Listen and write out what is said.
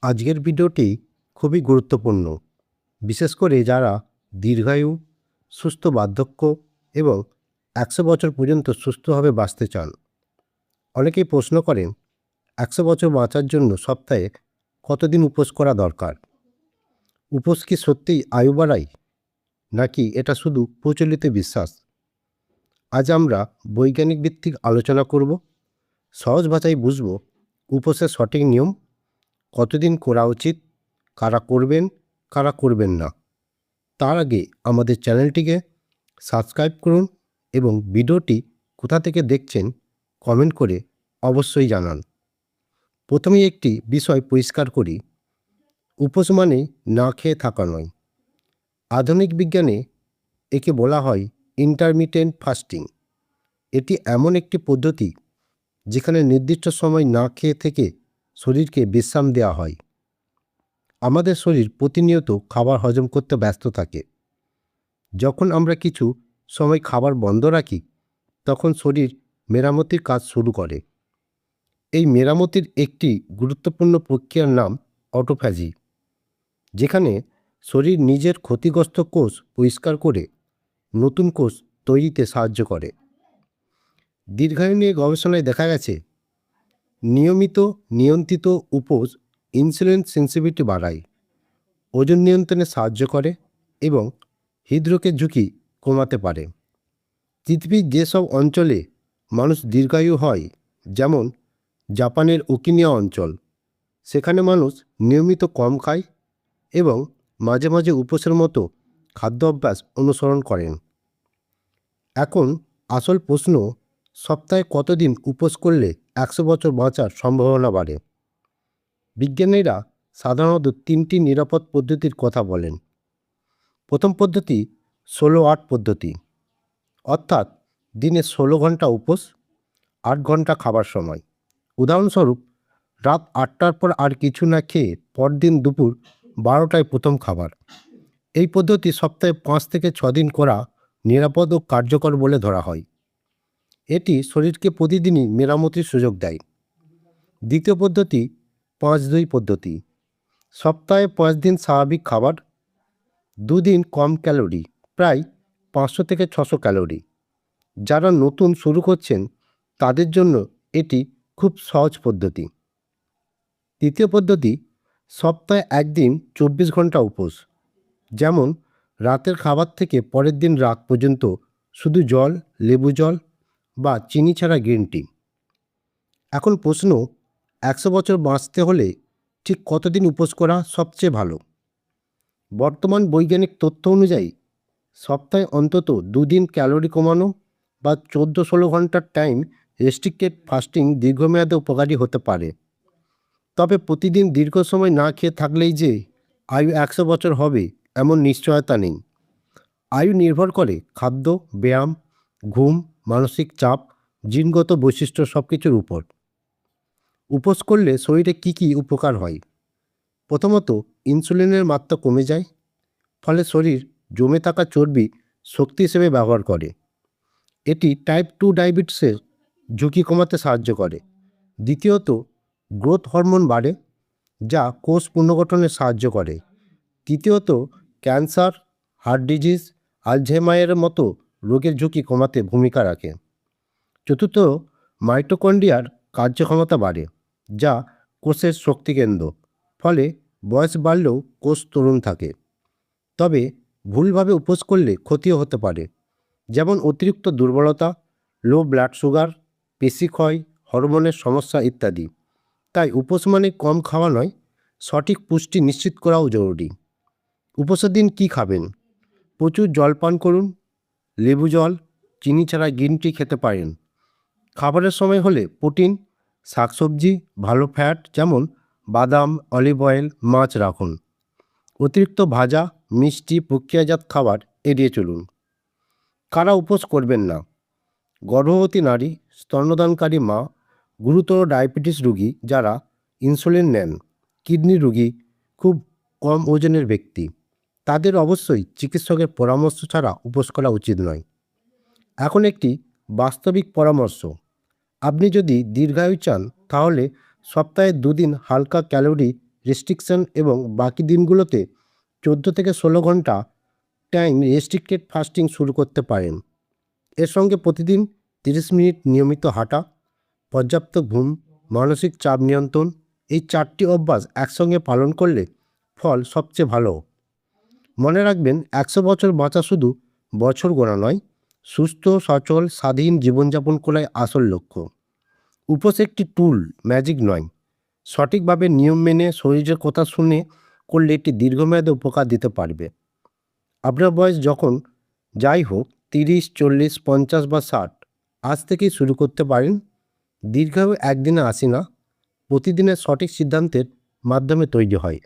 আজকের ভিডিওটি খুবই গুরুত্বপূর্ণ, বিশেষ করে যারা দীর্ঘায়ু, সুস্থ বার্ধক্য এবং 100 বছর পর্যন্ত সুস্থভাবে বাঁচতে চান। অনেকেই প্রশ্ন করেন 100 বছর বাঁচার জন্য সপ্তাহে কতদিন উপোস করা দরকার? উপোস কি সত্যিই আয়ু বাড়ায়, নাকি এটা শুধু প্রচলিত বিশ্বাস? আজ আমরা বৈজ্ঞানিক ভিত্তিক আলোচনা করব, সহজ ভাষায় বুঝব উপোসের সঠিক নিয়ম, কতদিন করা উচিত, কারা করবেন কারা করবেন না। তার আগে আমাদের চ্যানেলটিকে সাবস্ক্রাইব করুন এবং ভিডিওটি কোথা থেকে দেখছেন কমেন্ট করে অবশ্যই জানান। প্রথমেই একটি বিষয় পরিষ্কার করি, উপোস মানে না খেয়ে থাকা নয়। আধুনিক বিজ্ঞানে একে বলা হয় ইন্টারমিটেন্ট ফাস্টিং। এটি এমন একটি পদ্ধতি যেখানে নির্দিষ্ট সময় না খেয়ে থেকে শরীরকে বিশ্রাম দেওয়া হয়। আমাদের শরীর প্রতিনিয়ত খাবার হজম করতে ব্যস্ত থাকে। যখন আমরা কিছু সময় খাবার বন্ধ রাখি, তখন শরীর মেরামতির কাজ শুরু করে। এই মেরামতির একটি গুরুত্বপূর্ণ প্রক্রিয়ার নাম অটোফ্যাজি, যেখানে শরীর নিজের ক্ষতিগ্রস্ত কোষ পরিষ্কার করে নতুন কোষ তৈরিতে সাহায্য করে। দীর্ঘায়ু নিয়ে গবেষণায় দেখা গেছে নিয়মিত নিয়ন্ত্রিত উপোস ইনসুলিন সেন্সিটিভিটি বাড়ায়, ওজন নিয়ন্ত্রণে সাহায্য করে এবং হৃদরোগের ঝুঁকি কমাতে পারে। পৃথিবীর যেসব অঞ্চলে মানুষ দীর্ঘায়ু হয়, যেমন জাপানের ওকিনিয়া অঞ্চল, সেখানে মানুষ নিয়মিত কম খায় এবং মাঝে মাঝে উপোসের মতো খাদ্য অভ্যাস অনুসরণ করেন। এখন আসল প্রশ্ন, সপ্তাহে কতদিন উপোস করলে 100 বছর বাঁচার সম্ভাবনা বাড়ে? বিজ্ঞানীরা সাধারণত 3টি নিরাপদ পদ্ধতির কথা বলেন। প্রথম পদ্ধতি 16-8 পদ্ধতি, অর্থাৎ দিনে 16 ঘন্টা উপোস, 8 ঘন্টা খাবার সময়। উদাহরণস্বরূপ, রাত 8টার পর আর কিছু না খেয়ে পরদিন দুপুর 12টায় প্রথম খাবার। এই পদ্ধতি সপ্তাহে 5 থেকে 6 দিন করা নিরাপদ ও কার্যকর বলে ধরা হয়। এটি শরীরকে প্রতিদিনই মেরামতির সুযোগ দেয়। দ্বিতীয় পদ্ধতি 5-2 পদ্ধতি, সপ্তাহে 5 দিন স্বাভাবিক খাবার, 2 দিন কম ক্যালোরি, প্রায় 500 থেকে 600 ক্যালোরি। যারা নতুন শুরু করছেন তাদের জন্য এটি খুব সহজ পদ্ধতি। তৃতীয় পদ্ধতি সপ্তাহে 1 দিন 24 ঘন্টা উপোস, যেমন রাতের খাবার থেকে পরের দিন রাত পর্যন্ত শুধু জল, লেবু জল বা চিনি ছাড়া গ্রিন টি। এখন প্রশ্ন, 100 বছর বাঁচতে হলে ঠিক কতদিন উপোস করা সবচেয়ে ভালো? বর্তমান বৈজ্ঞানিক তথ্য অনুযায়ী সপ্তাহে অন্তত 2 দিন ক্যালোরি কমানো বা 14-16 ঘন্টার টাইম রেস্ট্রিক্টেড ফাস্টিং দীর্ঘমেয়াদে উপকারী হতে পারে। তবে প্রতিদিন দীর্ঘ সময় না খেয়ে থাকলেই যে আয়ু 100 বছর হবে এমন নিশ্চয়তা নেই। আয়ু নির্ভর করে খাদ্য, ব্যায়াম, ঘুম, মানসিক চাপ, জিনগত বৈশিষ্ট্য সব কিছুর উপর। উপোস করলে শরীরে কী কী উপকার হয়? প্রথমত, ইনসুলিনের মাত্রা কমে যায়, ফলে শরীর জমে থাকা চর্বি শক্তি হিসেবে ব্যবহার করে। এটি টাইপ 2 ডায়াবেটিসের ঝুঁকি কমাতে সাহায্য করে। দ্বিতীয়ত, গ্রোথ হরমোন বাড়ে, যা কোষ পুনর্গঠনে সাহায্য করে। তৃতীয়ত, ক্যান্সার, হার্ট ডিজিজ, আলঝেইমারের মতো রোগের ঝুঁকি কমাতে ভূমিকা রাখে। চতুর্থ, মাইটোকন্ড্রিয়ার কার্যক্ষমতা বাড়ে, যা কোষের শক্তিকেন্দ্র, ফলে বয়স বাড়লেও কোষ তরুণ থাকে। তবে ভুলভাবে উপোস করলে ক্ষতিও হতে পারে, যেমন অতিরিক্ত দুর্বলতা, লো ব্লাড সুগার, পেশিক্ষয়, হরমোনের সমস্যা ইত্যাদি। তাই উপোস মানে কম খাওয়া নয়, সঠিক পুষ্টি নিশ্চিত করাও জরুরি। উপোসের দিন কী খাবেন? প্রচুর জল পান করুন, লেবু জল, চিনি ছাড়া গ্রিন টি খেতে পারেন। খাবারের সময় হলে প্রোটিন, শাকসবজি, ভালো ফ্যাট যেমন বাদাম, অলিভ অয়েল, মাছ রাখুন। অতিরিক্ত ভাজা, মিষ্টি, প্রক্রিয়াজাত খাবার এড়িয়ে চলুন। কারা উপোস করবেন না? গর্ভবতী নারী, স্তন্যদানকারী মা, গুরুতর ডায়াবেটিস রোগী যারা ইনসুলিন নেন, কিডনি রোগী, খুব কম ওজনের ব্যক্তি, তাদের অবশ্যই চিকিৎসকের পরামর্শ ছাড়া উপোস করা উচিত নয়। এখন একটি বাস্তবিক পরামর্শ, আপনি যদি দীর্ঘায়ু চান তাহলে সপ্তাহে 2 দিন হালকা ক্যালোরি রেস্ট্রিকশন এবং বাকি দিনগুলোতে 14 থেকে 16 ঘন্টা টাইম রেস্ট্রিক্টেড ফাস্টিং শুরু করতে পারেন। এর সঙ্গে প্রতিদিন 30 মিনিট নিয়মিত হাঁটা, পর্যাপ্ত ঘুম, মানসিক চাপ নিয়ন্ত্রণ, এই 4টি অভ্যাস একসঙ্গে পালন করলে ফল সবচেয়ে ভালো। মনে রাখবেন, 100 বছর বাঁচা শুধু বছর গোনা নয়, সুস্থ, সচল, স্বাধীন জীবনযাপন করাই আসল লক্ষ্য। উপোস একটি টুল, ম্যাজিক নয়। সঠিকভাবে নিয়ম মেনে শরীরের কথা শুনে করলে এটি দীর্ঘমেয়াদে উপকার দিতে পারবে। আপনার বয়স যখন যাই হোক, 30, 40, 50 বা 60, আজ থেকেই শুরু করতে পারেন। দীর্ঘায়ু একদিনে আসে না, প্রতিদিনের সঠিক সিদ্ধান্তের মাধ্যমে তৈরি হয়।